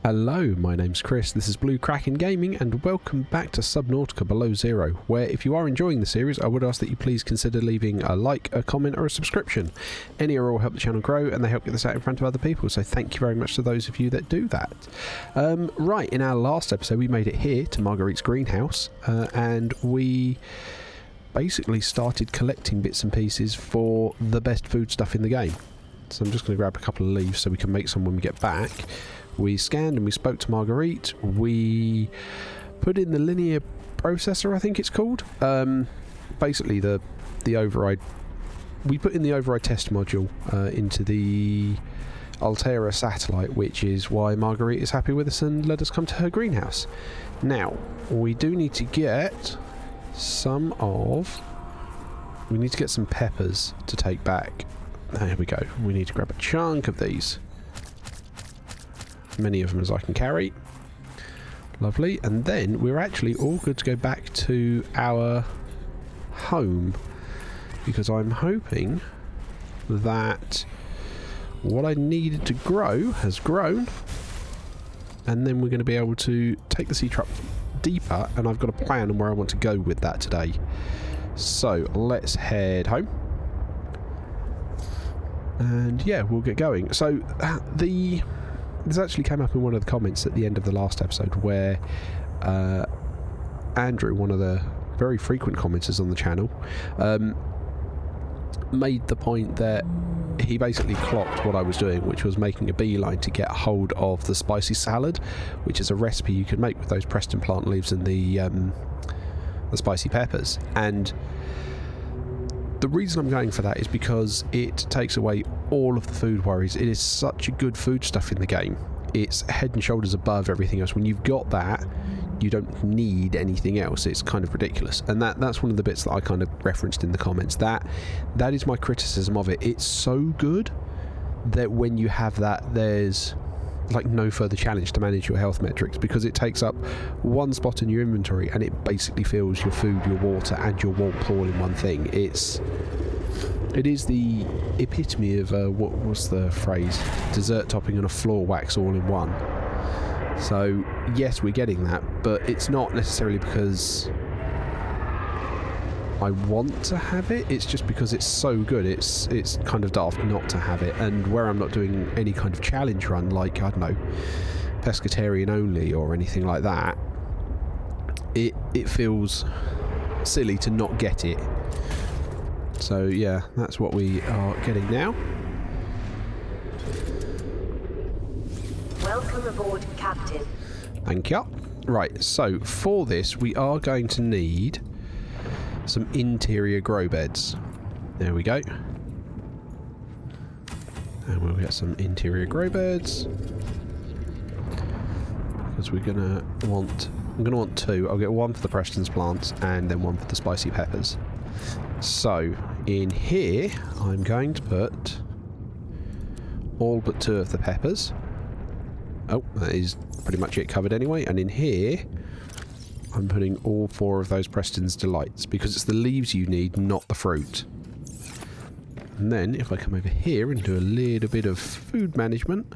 Hello, my name's Chris, this is Blue Kraken Gaming, and welcome back to Subnautica Below Zero, where if you are enjoying the series, I would ask that you please consider leaving a like, a comment or a subscription. Any or all help the channel grow, and they help get this out in front of other people, so thank you very much to those of you that do that. Right, in our last episode we made it here to Marguerite's greenhouse, and we basically started collecting bits and pieces for the best food stuff in the game. So I'm just going to grab a couple of leaves so we can make some when we get back. We scanned and we spoke to Marguerite. We put in the linear processor, I think it's called. Basically the override. We put in the override test module into the Altera satellite, which is why Marguerite is happy with us and let us come to her greenhouse. Now, we do need to get some peppers to take back. There we go. We need to grab a chunk of these. Many of them as I can carry. Lovely. And then we're actually all good to go back to our home, because I'm hoping that what I needed to grow has grown, and then we're going to be able to take the sea truck deeper, and I've got a plan on where I want to go with that today. So let's head home. And yeah, we'll get going. So this actually came up in one of the comments at the end of the last episode, where Andrew, one of the very frequent commenters on the channel, made the point that he basically clocked what I was doing, which was making a beeline to get a hold of the spicy salad, which is a recipe you can make with those Preston plant leaves and the spicy peppers. And the reason I'm going for that is because it takes away all of the food worries. It is such a good food stuff in the game. It's head and shoulders above everything else. When you've got that, you don't need anything else. It's kind of ridiculous. And that's one of the bits that I kind of referenced in the comments. That is my criticism of it. It's so good that when you have that, there's like no further challenge to manage your health metrics, because it takes up one spot in your inventory and it basically fills your food, your water and your warmth all in one thing. It is the epitome of what was the phrase, dessert topping and a floor wax all in one. So yes, we're getting that, but it's not necessarily because I want to have it. It's just because it's so good. It's kind of daft not to have it. And where I'm not doing any kind of challenge run, like, I don't know, pescatarian only or anything like that, it feels silly to not get it. So yeah, that's what we are getting now. Welcome aboard, Captain. Thank you. Right, so for this we are going to need some interior grow beds. There we go. And we'll get some interior grow beds, because I'm gonna want two. I'll get one for the Preston's plants and then one for the spicy peppers. So in here I'm going to put all but two of the peppers. Oh, that is pretty much it covered anyway. And in here I'm putting all four of those Preston's Delights, because it's the leaves you need, not the fruit. And then if I come over here and do a little bit of food management,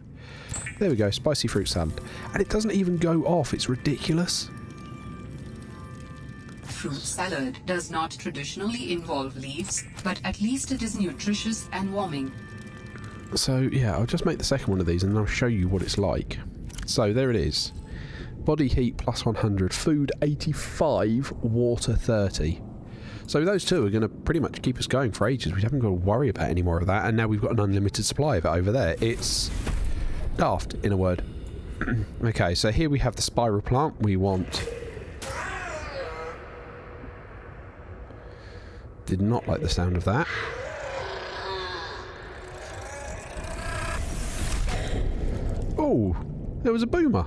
there we go, spicy fruit salad. And it doesn't even go off, it's ridiculous. Fruit salad does not traditionally involve leaves, but at least it is nutritious and warming. So yeah, I'll just make the second one of these and then I'll show you what it's like. So there it is. Body heat plus 100, food 85, water 30. So those two are going to pretty much keep us going for ages. We haven't got to worry about any more of that, and now we've got an unlimited supply of it over there. It's daft, in a word. Okay, so here we have the spiral plant. We want... Did not like the sound of that. Oh, there was a boomer.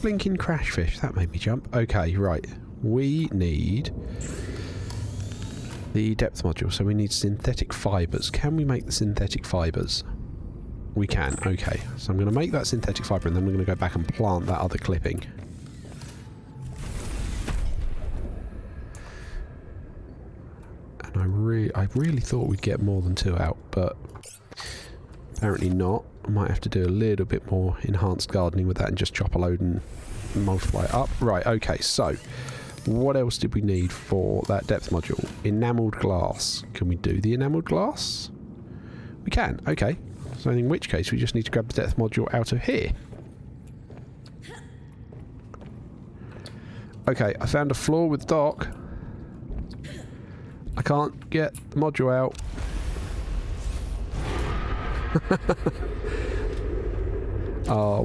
Blinking crash fish. That made me jump. Okay, right. We need the depth module, so we need synthetic fibres. Can we make the synthetic fibres? We can. Okay, so I'm going to make that synthetic fibre, and then we're going to go back and plant that other clipping. And I really thought we'd get more than two out, but Apparently not. I might have to do a little bit more enhanced gardening with that and just chop a load and multiply it up. Right, okay, so what else did we need for that depth module? Enamelled glass. Can we do the enamelled glass? We can, okay. So in which case we just need to grab the depth module out of here. Okay, I found a floor with dock. I can't get the module out.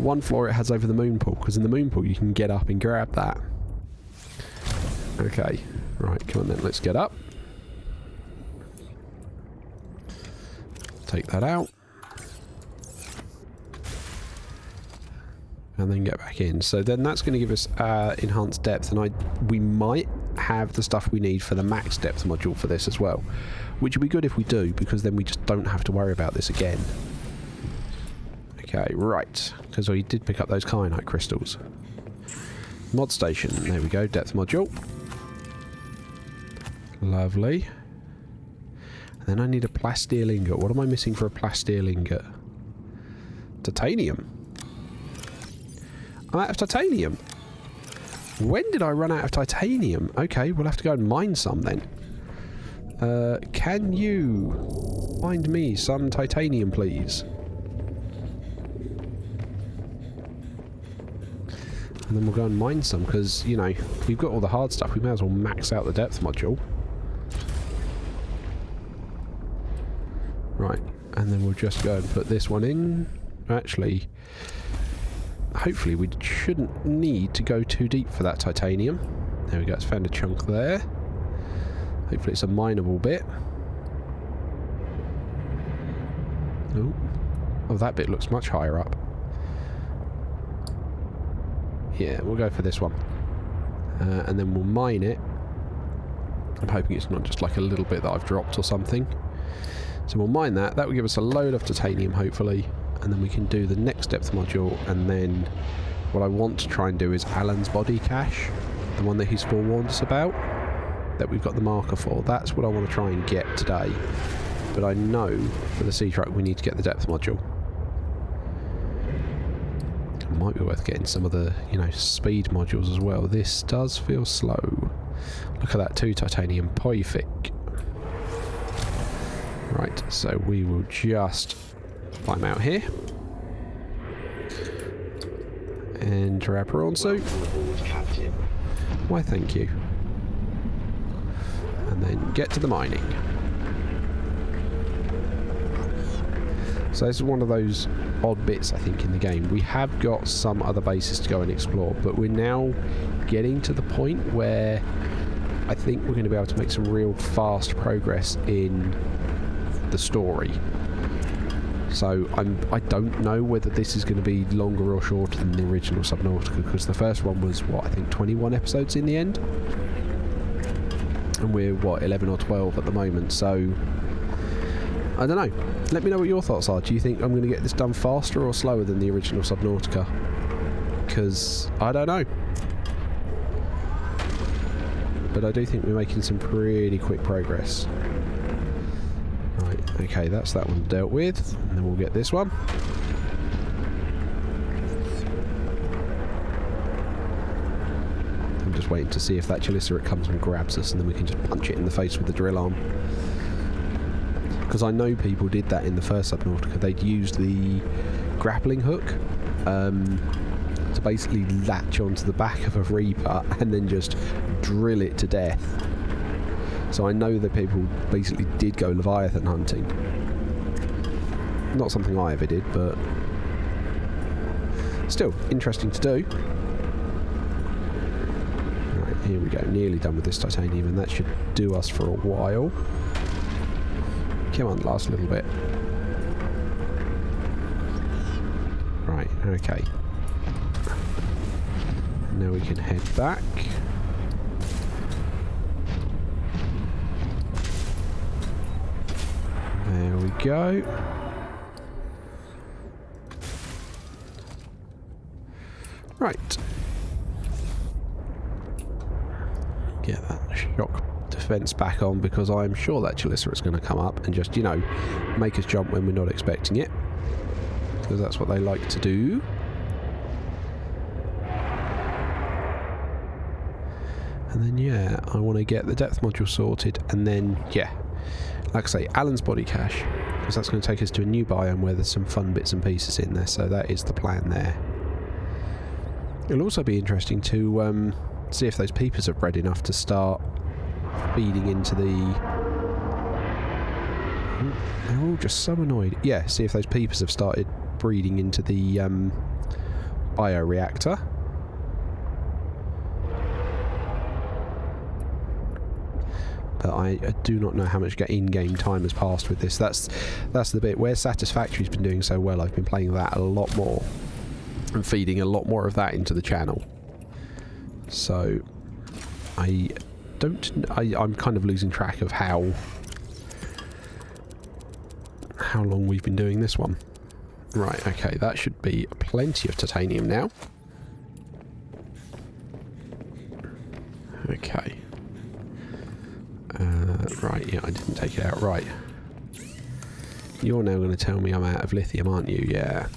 One floor it has over the moon pool, because in the moon pool you can get up and grab that. Okay, right, come on then, let's get up. Take that out. And then get back in. So then that's going to give us enhanced depth, and we might have the stuff we need for the max depth module for this as well. Which would be good if we do, because then we just don't have to worry about this again. Okay, right. Because we did pick up those kyanite crystals. Mod station, there we go, depth module. Lovely. And then I need a plasteel ingot. What am I missing for a plasteel ingot? Titanium. I'm out of titanium. When did I run out of titanium? Okay, we'll have to go and mine some then. Can you find me some titanium, please? And then we'll go and mine some, because, you know, we've got all the hard stuff. We may as well max out the depth module. Right, and then we'll just go and put this one in. Actually, hopefully we shouldn't need to go too deep for that titanium. There we go, it's found a chunk there. Hopefully it's a mineable bit. Oh, that bit looks much higher up. Yeah, we'll go for this one. And then we'll mine it. I'm hoping it's not just like a little bit that I've dropped or something. So we'll mine that. That will give us a load of titanium, hopefully. And then we can do the next depth module. And then what I want to try and do is Alan's body cache. The one that he's forewarned us about. That we've got the marker for. That's what I want to try and get today. But I know for the sea truck we need to get the depth module. It might be worth getting some of the, you know, speed modules as well. This does feel slow. Look at that, 2 titanium. Perfect. Right, so we will just climb out here. Enter our prawn suit. Why, thank you. And then get to the mining. So this is one of those odd bits, I think, in the game. We have got some other bases to go and explore, but we're now getting to the point where I think we're going to be able to make some real fast progress in the story. So I don't know whether this is going to be longer or shorter than the original Subnautica, because the first one was, what, I think 21 episodes in the end? And we're, what, 11 or 12 at the moment, so I don't know. Let me know what your thoughts are. Do you think I'm going to get this done faster or slower than the original Subnautica? Because I don't know. But I do think we're making some pretty quick progress. Right, okay, that's that one dealt with. And then we'll get this one. I'm just waiting to see if that Chelicerae comes and grabs us, and then we can just punch it in the face with the drill arm. Because I know people did that in the first Subnautica. They'd use the grappling hook to basically latch onto the back of a Reaper and then just drill it to death. So I know that people basically did go Leviathan hunting. Not something I ever did, but still interesting to do. Right, here we go. Nearly done with this titanium, and that should do us for a while. Come on, last little bit. Right, okay. Now we can head back. There we go. Right. Get that shock defense back on, because I'm sure that Chelicerae is going to come up and just, you know, make us jump when we're not expecting it. because that's what they like to do. And then, yeah, I want to get the depth module sorted, and then, yeah, like I say, Alan's body cache, because that's going to take us to a new biome where there's some fun bits and pieces in there, so that is the plan there. It'll also be interesting to see if those peepers have bred enough to start feeding into the... They're all just so annoyed. Yeah, see if those peepers have started breeding into the bioreactor. But I do not know how much in-game time has passed with this. That's the bit where Satisfactory's been doing so well. I've been playing that a lot more and feeding a lot more of that into the channel. So I'm kind of losing track of how long we've been doing this one. Right, okay, that should be plenty of titanium now. Okay. Right, yeah, I didn't take it out. Right. You're now going to tell me I'm out of lithium, aren't you? Yeah.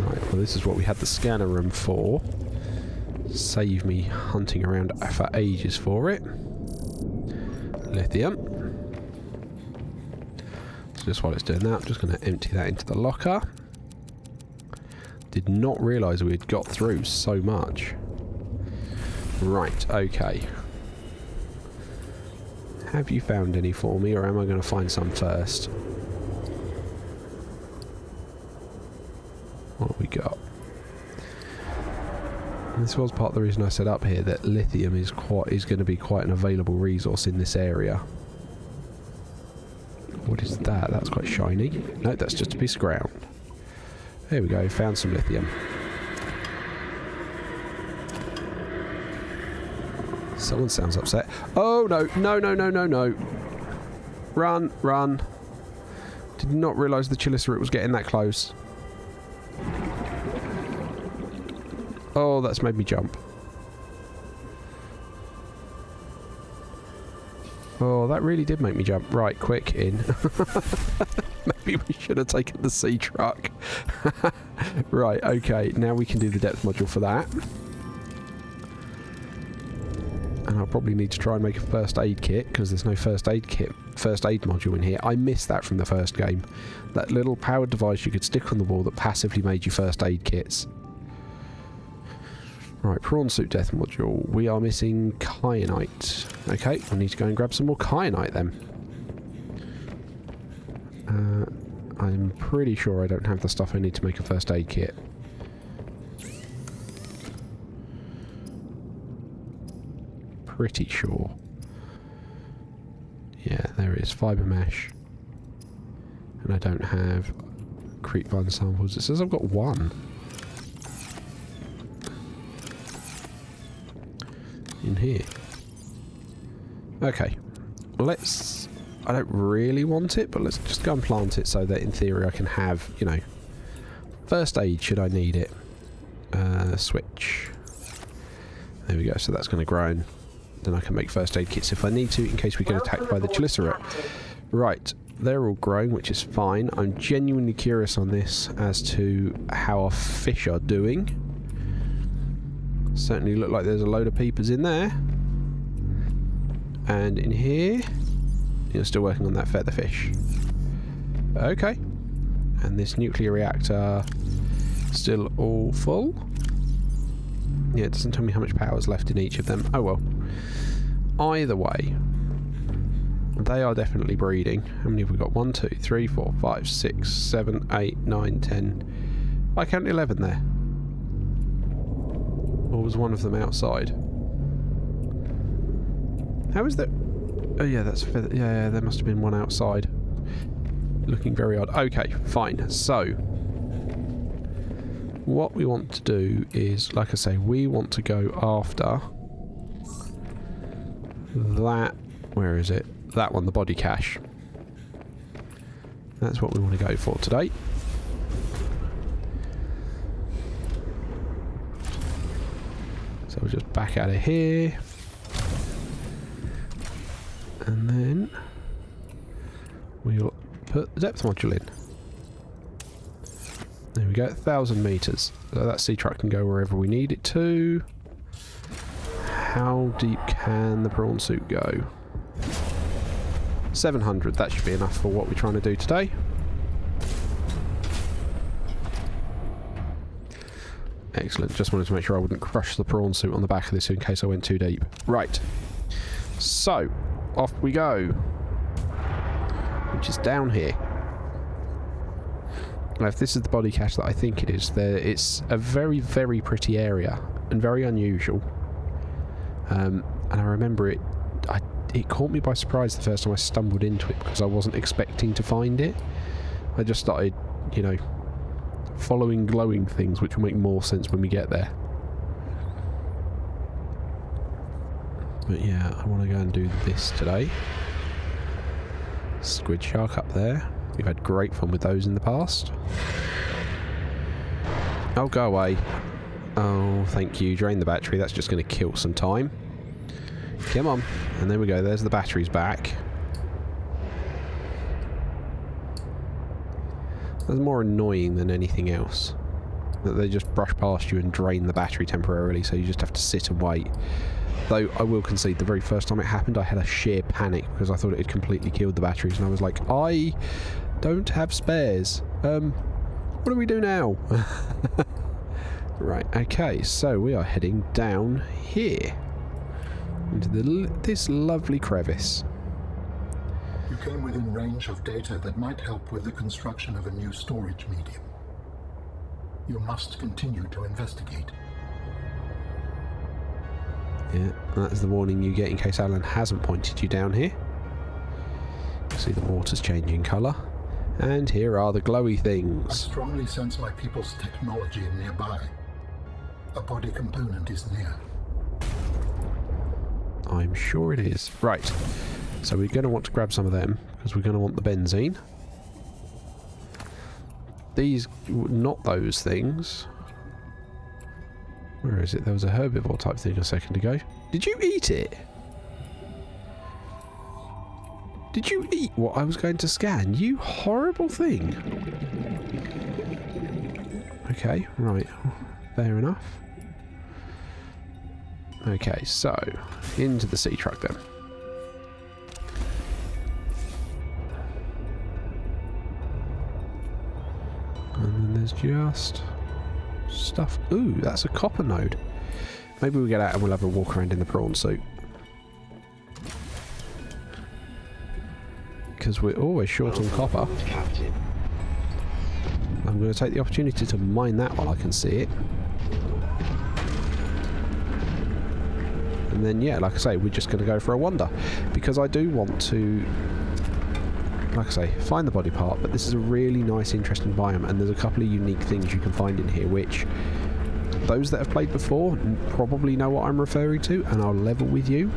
Right, well, this is what we had the scanner room for. Save me hunting around for ages for it. Lithium. So just while it's doing that, I'm just going to empty that into the locker. Did not realise we had got through so much. Right, okay. Have you found any for me, or am I going to find some first? What have we got? And this was part of the reason I set up here, that lithium is going to be quite an available resource in this area. What is that? That's quite shiny. No, that's just a piece of ground. There we go, found some lithium. Someone sounds upset. Oh, no. No, no, no, no, no. Run, run. Did not realise the Chilicerate was getting that close. Oh, that's made me jump. Oh, that really did make me jump. Right, quick, in. Maybe we should have taken the sea truck. Right, okay. Now we can do the depth module for that. And I'll probably need to try and make a first aid kit, because there's no first aid module in here. I missed that from the first game. That little powered device you could stick on the wall that passively made you first aid kits. Right, Prawn Suit death module. We are missing kyanite. Okay, I need to go and grab some more kyanite then. I'm pretty sure I don't have the stuff I need to make a first aid kit. Pretty sure. Yeah, there is fibre mesh, and I don't have creepvine samples. It says I've got one in here. Okay, let's. I don't really want it, but let's just go and plant it so that in theory I can have, you know, first aid should I need it. Switch. There we go. So that's going to grow. Then I can make first aid kits if I need to, in case we get attacked by the Chilicerate. Right, they're all growing, which is fine. I'm genuinely curious on this as to how our fish are doing. Certainly look like there's a load of peepers in there. And in here, you're still working on that feather fish. Okay. And this nuclear reactor, still all full. Yeah, it doesn't tell me how much power is left in each of them. Oh well. Either way, they are definitely breeding. How many have we got? 1, 2, 3, 4, 5, 6, 7, 8, 9, 10. I count 11 there. Or was one of them outside? How is that? Oh yeah, that's yeah, there must have been one outside. Looking very odd. Okay, fine. So what we want to do is, like I say, we want to go after that. Where is it? That one, the body cache. That's what we want to go for today. So we'll just back out of here. And then we'll put the depth module in. There we go, 1,000 metres. So that sea truck can go wherever we need it to. How deep can the prawn suit go? 700, that should be enough for what we're trying to do today. Excellent, just wanted to make sure I wouldn't crush the prawn suit on the back of this in case I went too deep. Right, so off we go, which is down here. Now if this is the body cache that I think it is, it's a very, very pretty area and very unusual. And I remember it caught me by surprise the first time I stumbled into it because I wasn't expecting to find it. I just started, you know, following glowing things, which will make more sense when we get there. But yeah, I want to go and do this today. Squid Shark up there. We've had great fun with those in the past. Oh, go away. Oh, thank you. Drain the battery. That's just going to kill some time. Come on. And there we go. There's the batteries back. That's more annoying than anything else. That they just brush past you and drain the battery temporarily, so you just have to sit and wait. Though I will concede, the very first time it happened, I had a sheer panic because I thought it had completely killed the batteries, and I was like, I don't have spares. What do we do now? Right, okay, so we are heading down here into this lovely crevice. You came within range of data that might help with the construction of a new storage medium. You must continue to investigate. Yeah, that's the warning you get in case Alan hasn't pointed you down here. You see the water's changing colour. And here are the glowy I things. strongly sense my people's technology nearby. A body component is near. I'm sure it is. Right, so we're going to want to grab some of them because we're going to want the benzene. These, not those things. Where is it? There was a herbivore type thing a second ago. Did you eat it? Did you eat what I was going to scan? You horrible thing. Okay, right. Fair enough. Okay, so into the sea truck then. And then there's just stuff. Ooh, that's a copper node. Maybe we'll get out and we'll have a walk around in the prawn suit. Because we're always short on copper. I'm going to take the opportunity to mine that while I can see it. And then, yeah, like I say, we're just going to go for a wander. Because I do want to, like I say, find the body part, but this is a really nice, interesting biome, and there's a couple of unique things you can find in here, which those that have played before probably know what I'm referring to, and I'll level with you.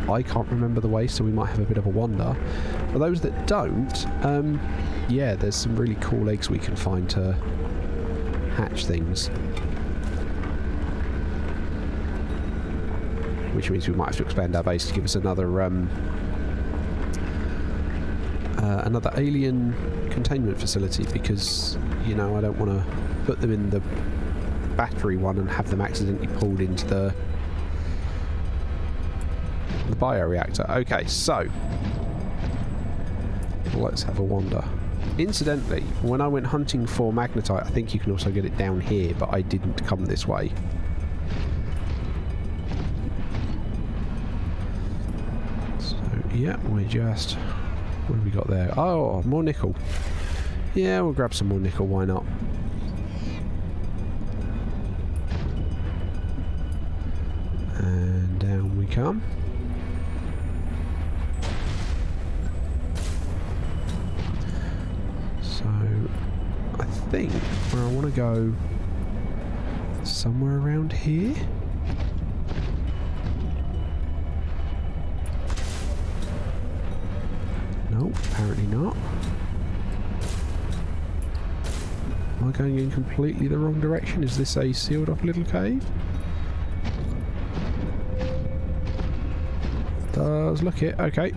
I can't remember the way, so we might have a bit of a wander. For those that don't, yeah, there's some really cool eggs we can find to hatch things. Which means we might have to expand our base to give us another another alien containment facility, because, you know, I don't want to put them in the battery one and have them accidentally pulled into the bioreactor. Okay, so let's have a wander. Incidentally, when I went hunting for magnetite, I think you can also get it down here, but I didn't come this way. So, yeah, we're just... what have we got there? Oh, more nickel. Yeah, we'll grab some more nickel, why not? And down we come. So, I think where I want to go, somewhere around here. No, apparently not. Am I going in completely the wrong direction? Is this a sealed off little cave? Does look it, okay.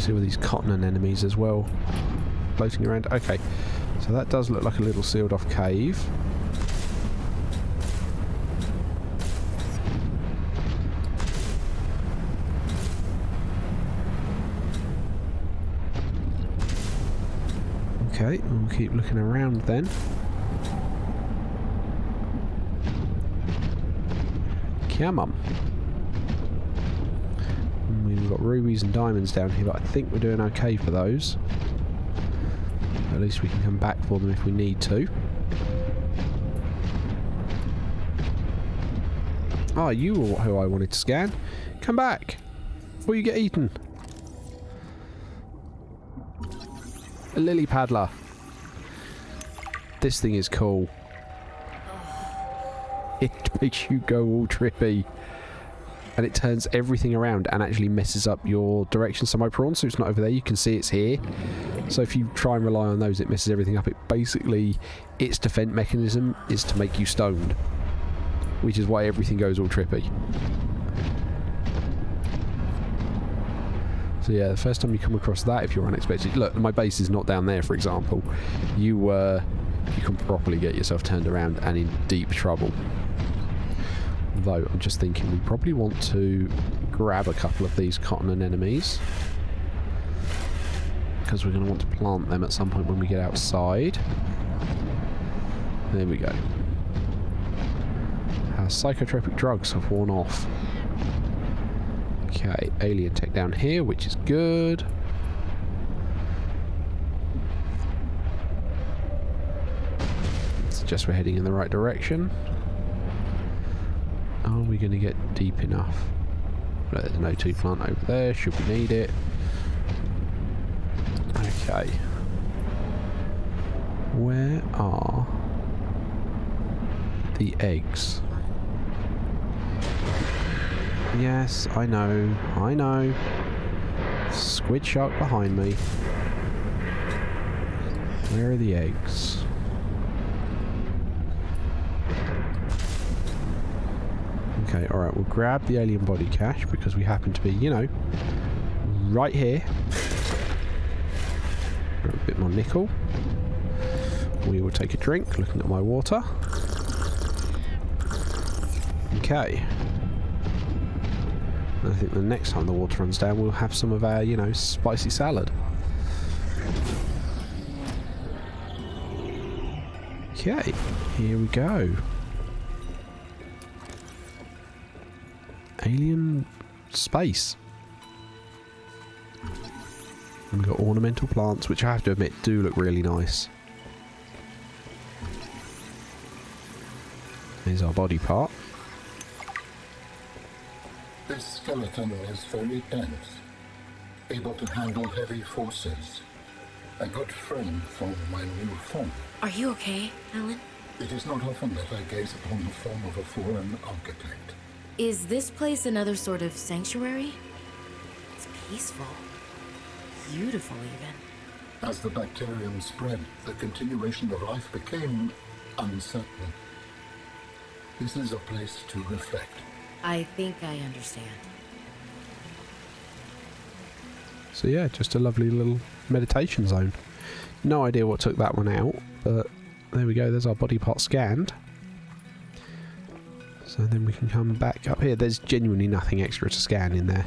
See all these cotton enemies as well floating around. Okay, so that does look like a little sealed off cave. Okay, we'll keep looking around then. Come on. We've got rubies and diamonds down here, but I think we're doing okay for those. At least we can come back for them if we need to. Ah, you were who I wanted to scan. Come back before you get eaten. A lily paddler. This thing is cool. It makes you go all trippy. And it turns everything around and actually messes up your direction. So my prawn suit's not over there. You can see it's here. So if you try and rely on those, it messes everything up. It basically, its defense mechanism is to make you stoned. Which is why everything goes all trippy. So yeah, the first time you come across that, if you're unexpected... Look, my base is not down there, for example. You can properly get yourself turned around and in deep trouble. Though, I'm just thinking we probably want to grab a couple of these cotton anemones. Because we're going to want to plant them at some point when we get outside. There we go. Our psychotropic drugs have worn off. Okay, alien tech down here, which is good. Suggest we're heading in the right direction. Are we going to get deep enough? There's an O2 plant over there, should we need it. Okay. Where are the eggs? Yes, I know. Squid Shark behind me. Where are the eggs? Okay, alright, we'll grab the alien body cache because we happen to be, you know, right here. Grab a bit more nickel. We will take a drink, looking at my water. Okay. I think the next time the water runs down, we'll have some of our, you know, spicy salad. Okay, here we go. Alien space. And we've got ornamental plants, which I have to admit do look really nice. Here's our body part. This skeleton is very dense, able to handle heavy forces. A good friend for my new form. Are you okay, Alan? It is not often that I gaze upon the form of a foreign architect. Is this place another sort of sanctuary? It's peaceful. Beautiful, even. As the bacterium spread, the continuation of life became uncertain. This is a place to reflect. I think I understand. So yeah, just a lovely little meditation zone. No idea what took that one out, but there we go, there's our body part scanned. So then we can come back up here. There's genuinely nothing extra to scan in there.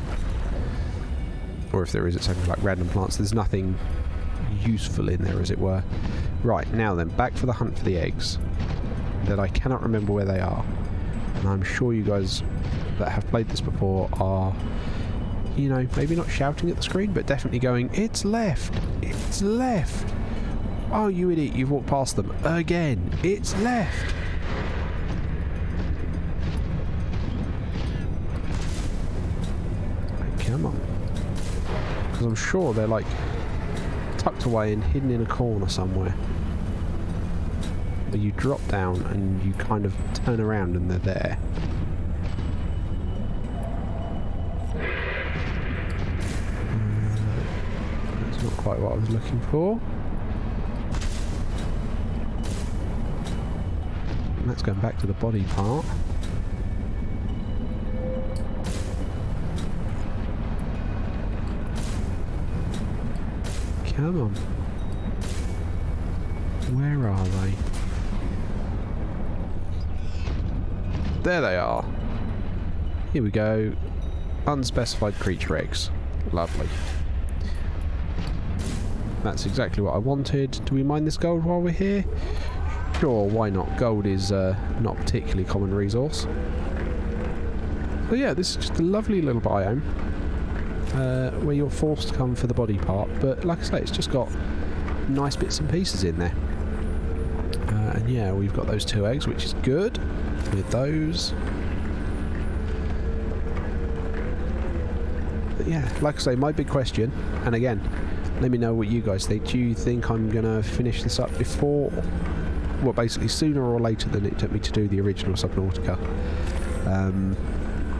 Or if there is, it's only like random plants. There's nothing useful in there, as it were. Right, now then, back for the hunt for the eggs. That I cannot remember where they are. And I'm sure you guys that have played this before are, you know, maybe not shouting at the screen, but definitely going, it's left! It's left! Oh, you idiot, you've walked past them. Again! It's left! Come on. Because I'm sure they're like tucked away and hidden in a corner somewhere. Where you drop down and you kind of turn around and they're there. That's not quite what I was looking for. And that's going back to the body part. Come on. Where are they? There they are. Here we go. Unspecified creature eggs. Lovely. That's exactly what I wanted. Do we mine this gold while we're here? Sure, why not? Gold is not a particularly common resource. So yeah, this is just a lovely little biome where you're forced to come for the body part, but like I say, it's just got nice bits and pieces in there. And yeah, we've got those 2 eggs, which is good with those. But yeah, like I say, my big question, and again, let me know what you guys think. Do you think I'm going to finish this up before, well, basically sooner or later than it took me to do the original Subnautica?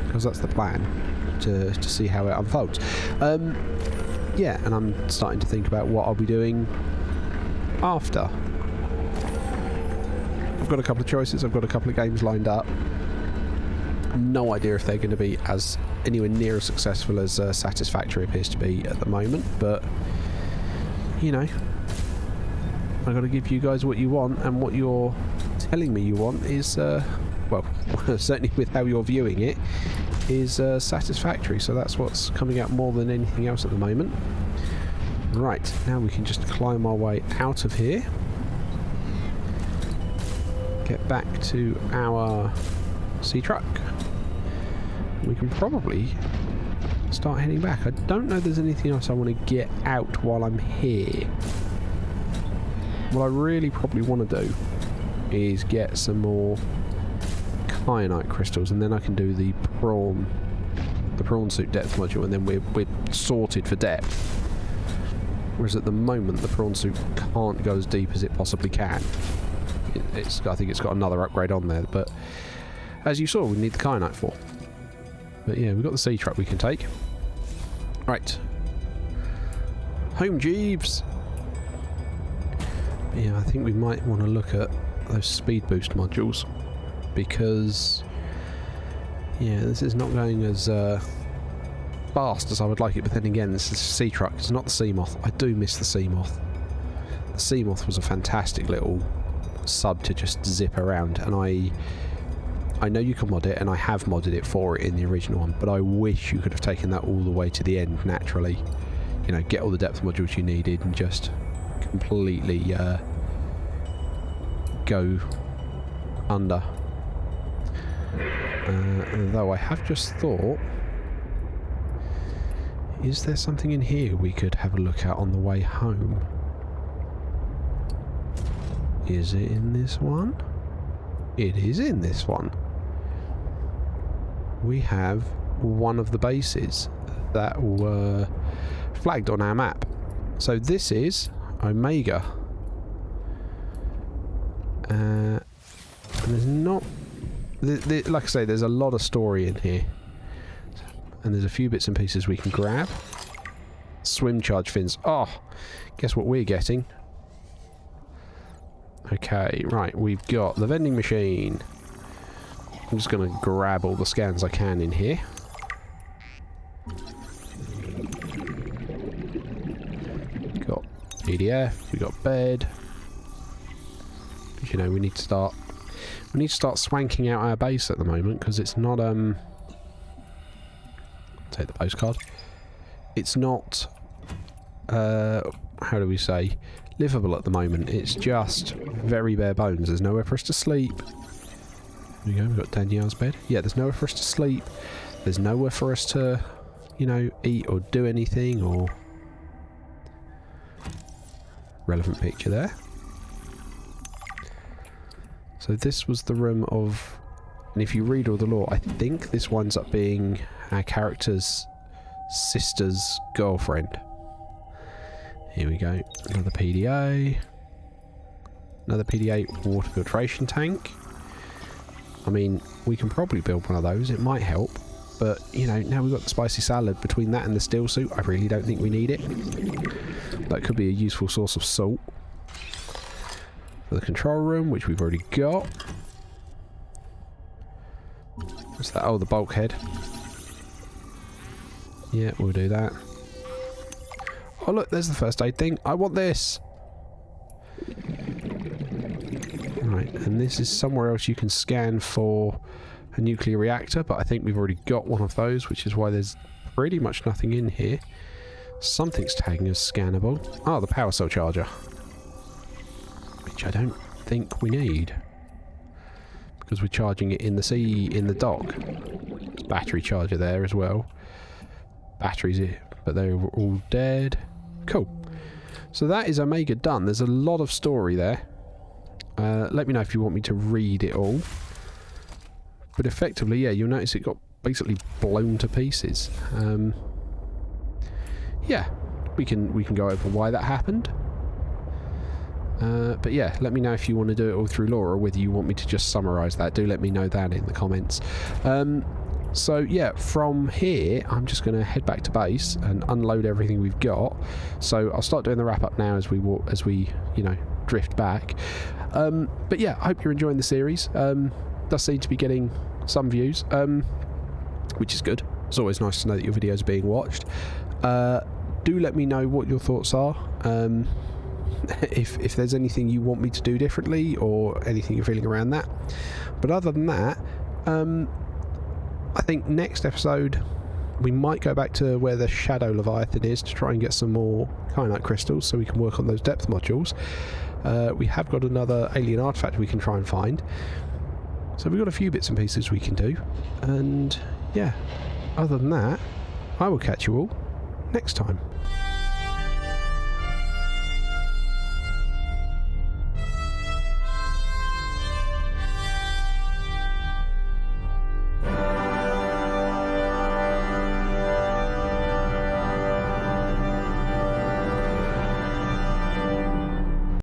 Because that's the plan, to see how it unfolds. Yeah, and I'm starting to think about what I'll be doing after. I've got a couple of choices. I've got a couple of games lined up. No idea if they're going to be as anywhere near as successful as Satisfactory appears to be at the moment, but you know, I've got to give you guys what you want, and what you're telling me you want is well, certainly with how you're viewing it, is Satisfactory, so that's what's coming out more than anything else at the moment. Right, now we can just climb our way out of here, get back to our sea truck. We can probably start heading back. I don't know if there's anything else I want to get out while I'm here. What I really probably want to do is get some more kyanite crystals, and then I can do the prawn suit depth module, and then we're sorted for depth. Whereas at the moment the prawn suit can't go as deep as it possibly can. I think it's got another upgrade on there, but as you saw, we need the kyanite for. But yeah, we've got the sea truck we can take. Right. Home Jeeves! Yeah, I think we might want to look at those speed boost modules, because yeah, this is not going as fast as I would like it, but then again, this is a sea truck, it's not the sea moth. I do miss the sea moth. The sea moth was a fantastic little sub to just zip around, and I know you can mod it, and I have modded it for it in the original one, but I wish you could have taken that all the way to the end naturally. You know, get all the depth modules you needed and just completely go under. Though I have just thought, is there something in here we could have a look at on the way home? Is it in this one? It is in this one. We have one of the bases that were flagged on our map. So this is Omega. And there's not... like I say, there's a lot of story in here. And there's a few bits and pieces we can grab. Swim charge fins. Oh, guess what we're getting? Okay, right, we've got the vending machine. I'm just going to grab all the scans I can in here. Got PDF, we got bed. You know, we need to start swanking out our base at the moment, because it's not take the postcard. It's not how do we say, livable at the moment. It's just very bare bones. There's nowhere for us to sleep. There we go, we've got Danielle's bed. Yeah, there's nowhere for us to sleep. There's nowhere for us to, you know, eat or do anything, or... Relevant picture there. So this was the room of... And if you read all the lore, I think this winds up being our character's sister's girlfriend. Here we go. Another PDA. Another PDA water filtration tank. I mean, we can probably build one of those. It might help. But, you know, now we've got the spicy salad. Between that and the steel suit, I really don't think we need it. That could be a useful source of salt. For the control room, which we've already got. What's that? Oh, the bulkhead. Yeah, we'll do that. Oh look, there's the first aid thing. I want this. Right, and this is somewhere else you can scan for a nuclear reactor, but I think we've already got one of those, which is why there's pretty much nothing in here. Something's tagging as scannable. Oh, the power cell charger. Which I don't think we need. Because we're charging it in the sea, in the dock. There's battery charger there as well. Batteries here, but they were all dead. Cool. So that is Omega done. There's a lot of story there. Let me know if you want me to read it all. But effectively, yeah, you'll notice it got basically blown to pieces. Yeah, we can go over why that happened. But yeah, let me know if you want to do it all through lore or whether you want me to just summarise that. Do let me know that in the comments. So yeah, from here, I'm just going to head back to base and unload everything we've got. So I'll start doing the wrap up now as we you know, drift back. But yeah, I hope you're enjoying the series. Does seem to be getting some views, which is good. It's always nice to know that your videos are being watched. Do let me know what your thoughts are. If there's anything you want me to do differently or anything you're feeling around that. But other than that, I think next episode we might go back to where the Shadow Leviathan is to try and get some more kyanite crystals so we can work on those depth modules. We have got another alien artifact we can try and find. So we've got a few bits and pieces we can do. And yeah, other than that, I will catch you all next time.